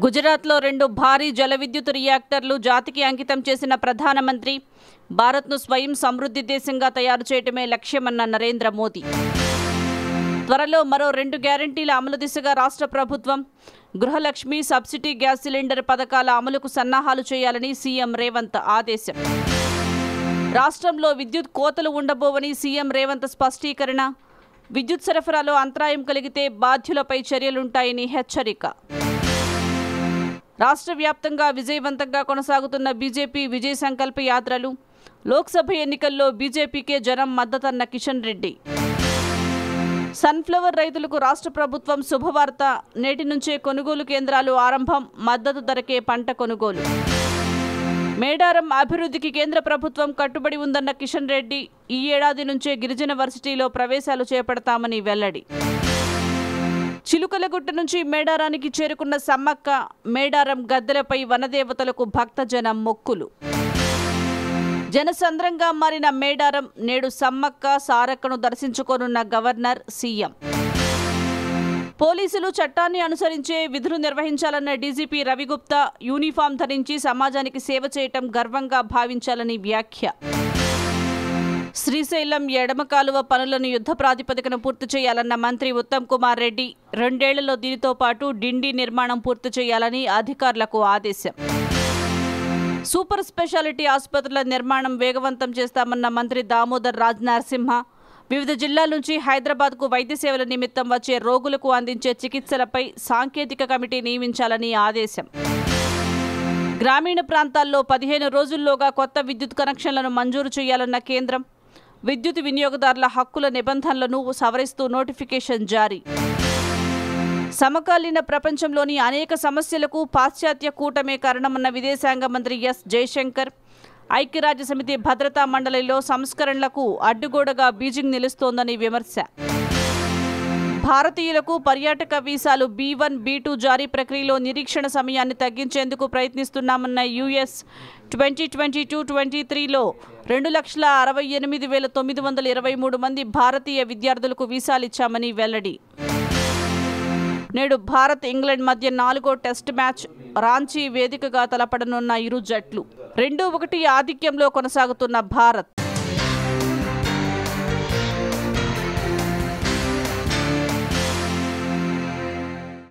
గుజరాత్లో 2 భారీ జల విద్యుత్ రియాక్టర్లు జాతికి అంకితం చేసిన ప్రధానమంత్రి భారత్ను స్వయం సమృద్ధి దేశంగా తయారు చేయడమే లక్ష్యమన్న నరేంద్ర మోదీ. త్వరలో మరో 2 గ్యారంటీల అమలు దిశగా రాష్ట్ర ప్రభుత్వం గృహలక్ష్మి, సబ్సిడీ గ్యాస్ సిలిండర్ పథకాల అమలుకు సన్నాహాలు చేయాలని సీఎం రేవంత్ ఆదేశం. రాష్ట్రంలో విద్యుత్ కోతలు ఉండబోవని సీఎం రేవంత్ స్పష్టీకరణ. విద్యుత్ సరఫరాలో అంతరాయం కలిగితే బాధ్యులపై చర్యలుంటాయని హెచ్చరిక. రాష్ట్ర వ్యాప్తంగా విజయవంతంగా కొనసాగుతున్న బీజేపీ విజయ సంకల్ప యాత్రలు. లోక్సభ ఎన్నికల్లో బీజేపీకే జనం మద్దతన్న కిషన్ రెడ్డి. సన్ఫ్లవర్ రైతులకు రాష్ట్ర ప్రభుత్వం శుభవార్త. నేటి నుంచే కొనుగోలు కేంద్రాలు ఆరంభం. మద్దతు ధరకే పంట కొనుగోలు. మేడారం అభివృద్ధికి కేంద్ర ప్రభుత్వం కట్టుబడి ఉందన్న కిషన్ రెడ్డి. ఈ ఏడాది నుంచే గిరిజన వర్సిటీలో ప్రవేశాలు చేపడతామని వెల్లడి. చిలుకలగుట్ట నుంచి మేడారానికి చేరుకున్న సమ్మక్క. మేడారం గద్దెలపై వనదేవతలకు భక్తజనం మొక్కులు. జనసంద్రంగా మారిన మేడారం. నేడు సమ్మక్క సారక్కను దర్శించుకోనున్న గవర్నర్, సీఎం. పోలీసులు చట్టాన్ని అనుసరించే విధులు నిర్వహించాలన్న డీజీపీ రవిగుప్తా. యూనిఫామ్ ధరించి సమాజానికి సేవ చేయటం గర్వంగా భావించాలని వ్యాఖ్య. శ్రీశైలం ఎడమ కాలువ పనులను యుద్ధ ప్రాతిపదికన పూర్తి చేయాలన్న మంత్రి ఉత్తమ్ కుమార్ రెడ్డి. 2 ఏళ్లలో దీనితో పాటు డిండి నిర్మాణం పూర్తి చేయాలని అధికారులకు ఆదేశం. సూపర్ స్పెషాలిటీ ఆసుపత్రుల నిర్మాణం వేగవంతం చేస్తామన్న మంత్రి దామోదర్ రాజ్ నరసింహ. వివిధ జిల్లాల నుంచి హైదరాబాద్కు వైద్య సేవల నిమిత్తం వచ్చే రోగులకు అందించే చికిత్సలపై సాంకేతిక కమిటీ నియమించాలని ఆదేశం. గ్రామీణ ప్రాంతాల్లో 15 రోజుల్లోగా కొత్త విద్యుత్ కనెక్షన్లను మంజూరు చేయాలన్న కేంద్రం. విద్యుత్ వినియోగదారుల హక్కుల నిబంధనలను సవరిస్తూ నోటిఫికేషన్ జారీ. సమకాలీన ప్రపంచంలోని అనేక సమస్యలకు పాశ్చాత్య కూటమే కారణమన్న విదేశాంగ మంత్రి ఎస్ జయశంకర్. ఐక్యరాజ్యసమితి భద్రతా మండలిలో సంస్కరణలకు అడ్డుగోడగా బీజింగ్ నిలుస్తోందని విమర్శ. భారతీయులకు పర్యాటక వీసాలు B1, B2 జారీ ప్రక్రియలో నిరీక్షణ సమయాన్ని తగ్గించేందుకు ప్రయత్నిస్తున్నామన్న యుఎస్. 2022-23లో 2,68,923 మంది భారతీయ విద్యార్థులకు వీసాలిచ్చామని వెల్లడి. నేడు భారత్, ఇంగ్లాండ్ మధ్య 4వ టెస్ట్ మ్యాచ్. రాంచీ వేదికగా తలపడనున్న ఇరు జట్లు. 2-1 ఆధిక్యంలో కొనసాగుతున్న భారత్.